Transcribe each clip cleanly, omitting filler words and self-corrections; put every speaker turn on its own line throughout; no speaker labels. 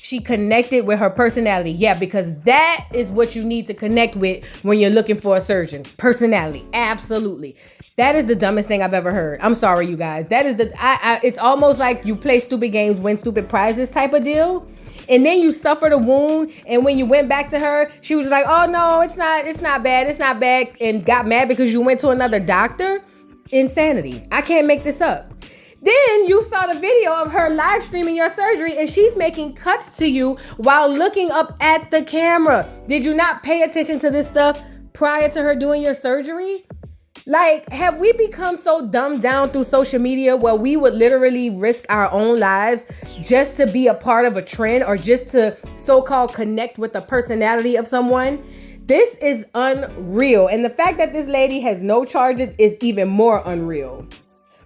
She connected with her personality. Yeah, because that is what you need to connect with when you're looking for a surgeon. Personality. Absolutely. That is the dumbest thing I've ever heard. I'm sorry, you guys. That is it's almost like you play stupid games, win stupid prizes type of deal. And then you suffered a wound. And when you went back to her, she was like, oh no, it's not bad. And got mad because you went to another doctor. Insanity. I can't make this up. Then you saw the video of her live streaming your surgery and she's making cuts to you while looking up at the camera. Did you not pay attention to this stuff prior to her doing your surgery? Like, have we become so dumbed down through social media where we would literally risk our own lives just to be a part of a trend or just to so-called connect with the personality of someone? This is unreal. And the fact that this lady has no charges is even more unreal.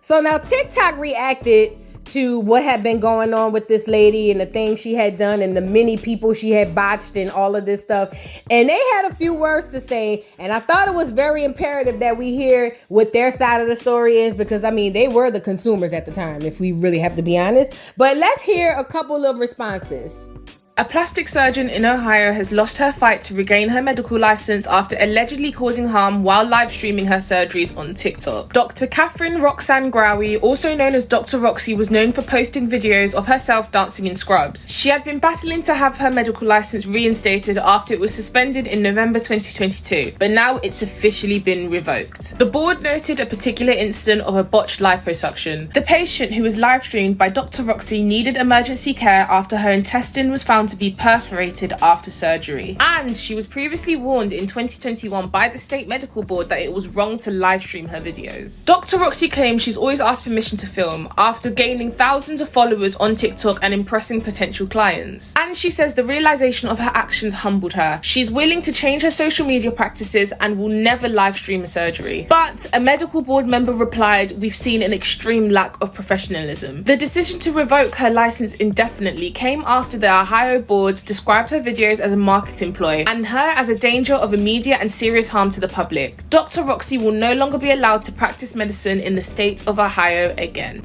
So now TikTok reacted to what had been going on with this lady and the things she had done and the many people she had botched and all of this stuff. And they had a few words to say. And I thought it was very imperative that we hear what their side of the story is because, I mean, they were the consumers at the time, if we really have to be honest. But let's hear a couple of responses.
A plastic surgeon in Ohio has lost her fight to regain her medical license after allegedly causing harm while live streaming her surgeries on TikTok. Dr. Catherine Roxanne Growie, also known as Dr. Roxy, was known for posting videos of herself dancing in scrubs. She had been battling to have her medical license reinstated after it was suspended in November 2022, but now it's officially been revoked. The board noted a particular incident of a botched liposuction. The patient, who was live streamed by Dr. Roxy, needed emergency care after her intestine was found to be perforated after surgery. And she was previously warned in 2021 by the state medical board that it was wrong to live stream her videos. Dr. Roxy claims she's always asked permission to film after gaining thousands of followers on TikTok and impressing potential clients. And she says the realization of her actions humbled her. She's willing to change her social media practices and will never live stream a surgery. But a medical board member replied, "We've seen an extreme lack of professionalism." The decision to revoke her license indefinitely came after the Ohio boards described her videos as a marketing ploy and her as a danger of immediate and serious harm to the public. Dr. Roxy will no longer be allowed to practice medicine in the state of Ohio again.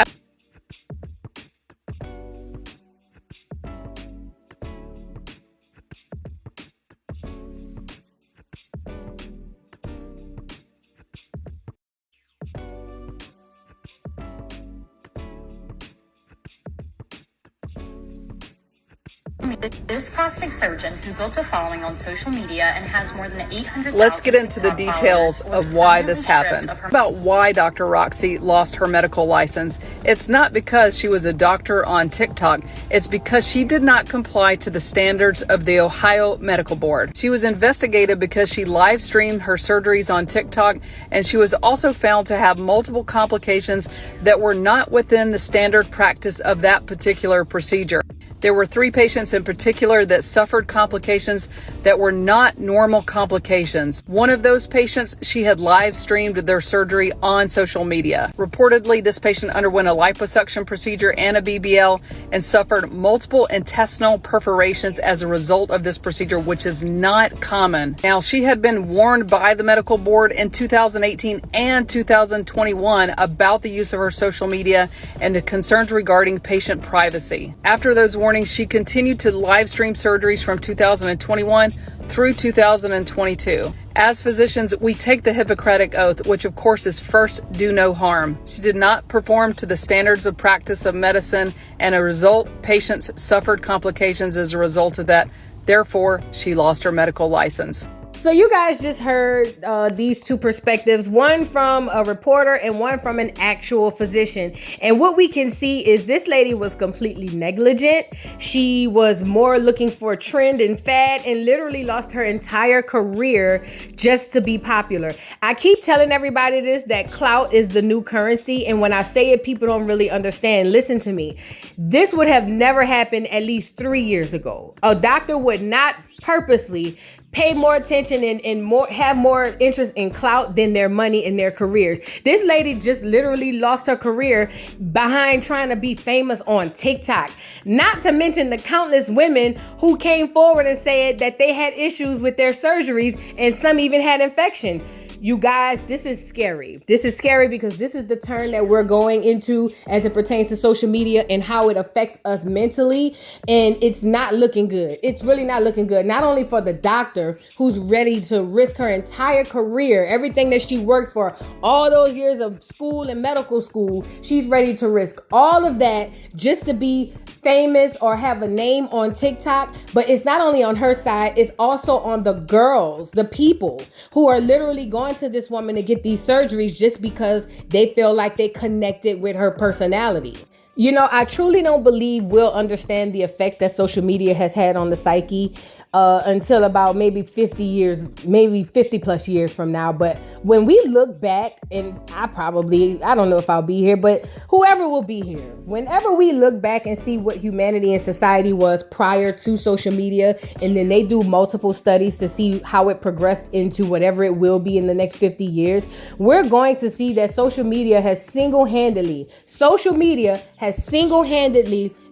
This plastic surgeon who built a following on social media and has more than 800,000.
Let's get into the details of why this happened. About why Dr. Roxy lost her medical license. It's not because she was a doctor on TikTok. It's because she did not comply to the standards of the Ohio Medical Board. She was investigated because she live streamed her surgeries on TikTok, and she was also found to have multiple complications that were not within the standard practice of that particular procedure. There were 3 patients in particular that suffered complications that were not normal complications. One of those patients, she had live streamed their surgery on social media. Reportedly, this patient underwent a liposuction procedure and a BBL and suffered multiple intestinal perforations as a result of this procedure, which is not common. Now, she had been warned by the medical board in 2018 and 2021 about the use of her social media and the concerns regarding patient privacy. After those warnings, she continued to live stream surgeries from 2021 through 2022. As physicians, we take the Hippocratic Oath, which of course is first do no harm. She did not perform to the standards of practice of medicine, and as a result, patients suffered complications as a result of that. Therefore, she lost her medical license.
So you guys just heard these two perspectives, one from a reporter and one from an actual physician. And what we can see is this lady was completely negligent. She was more looking for a trend and fad and literally lost her entire career just to be popular. I keep telling everybody this, that clout is the new currency. And when I say it, people don't really understand. Listen to me. This would have never happened at least 3 years ago. A doctor would not purposely pay more attention and have more interest in clout than their money and their careers. This lady just literally lost her career behind trying to be famous on TikTok. Not to mention the countless women who came forward and said that they had issues with their surgeries and some even had infection. You guys, this is scary. This is scary because this is the turn that we're going into as it pertains to social media and how it affects us mentally. And it's not looking good. It's really not looking good. Not only for the doctor who's ready to risk her entire career, everything that she worked for, all those years of school and medical school, she's ready to risk all of that just to be famous or have a name on TikTok. But it's not only on her side, it's also on the girls, the people who are literally going to this woman to get these surgeries just because they feel like they connected with her personality. You know, I truly don't believe we'll understand the effects that social media has had on the psyche until about maybe 50 years, maybe 50 plus years from now. But when we look back, and I don't know if I'll be here, but whoever will be here, whenever we look back and see what humanity and society was prior to social media, and then they do multiple studies to see how it progressed into whatever it will be in the next 50 years, we're going to see that social media has single-handedly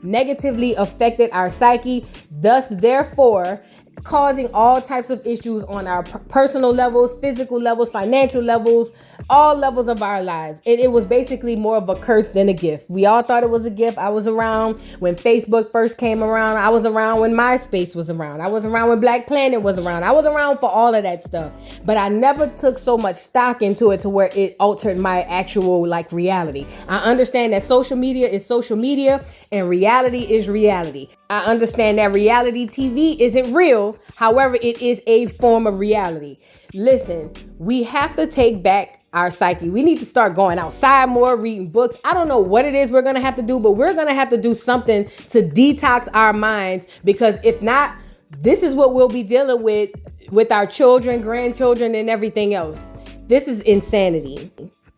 negatively affected our psyche, thus therefore causing all types of issues on our personal levels, physical levels, financial levels, all levels of our lives. It was basically more of a curse than a gift. We all thought it was a gift. I was around when Facebook first came around. I was around when MySpace was around. I was around when Black Planet was around. I was around for all of that stuff. But I never took so much stock into it to where it altered my actual reality. I understand that social media is social media and reality is reality. I understand that reality TV isn't real. However, it is a form of reality. Listen, we have to take back our psyche. We need to start going outside more, reading books. I don't know what it is we're going to have to do, but we're going to have to do something to detox our minds, because if not, this is what we'll be dealing with our children, grandchildren, and everything else. This is insanity.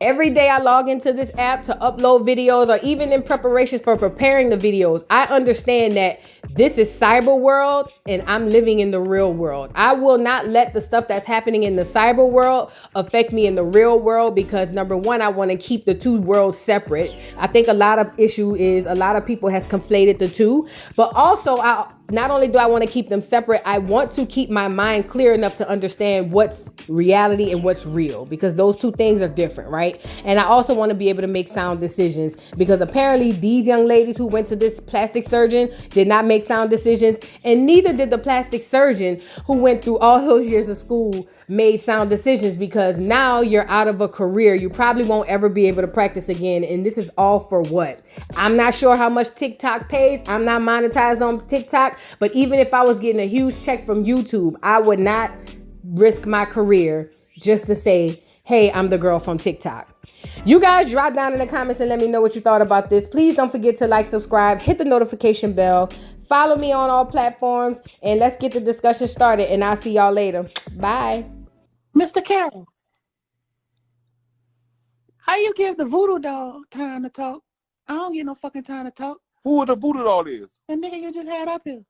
Every day I log into this app to upload videos, or even in preparations for preparing the videos, I understand that this is cyber world and I'm living in the real world. I will not let the stuff that's happening in the cyber world affect me in the real world, because number one, I want to keep the two worlds separate. I think a lot of issue is a lot of people has conflated the two, but also not only do I want to keep them separate, I want to keep my mind clear enough to understand what's reality and what's real, because those two things are different, right? And I also want to be able to make sound decisions, because apparently these young ladies who went to this plastic surgeon did not make sound decisions, and neither did the plastic surgeon who went through all those years of school made sound decisions, because now you're out of a career. You probably won't ever be able to practice again. And this is all for what? I'm not sure how much TikTok pays. I'm not monetized on TikTok. But even if I was getting a huge check from YouTube, I would not risk my career just to say, hey, I'm the girl from TikTok. You guys drop down in the comments and let me know what you thought about this. Please don't forget to like, subscribe, hit the notification bell, follow me on all platforms, and let's get the discussion started. And I'll see y'all later. Bye.
Mr. Carroll, how you give the voodoo doll time to talk? I don't get no fucking time to talk.
Who the voodoo doll is?
The nigga you just had up here.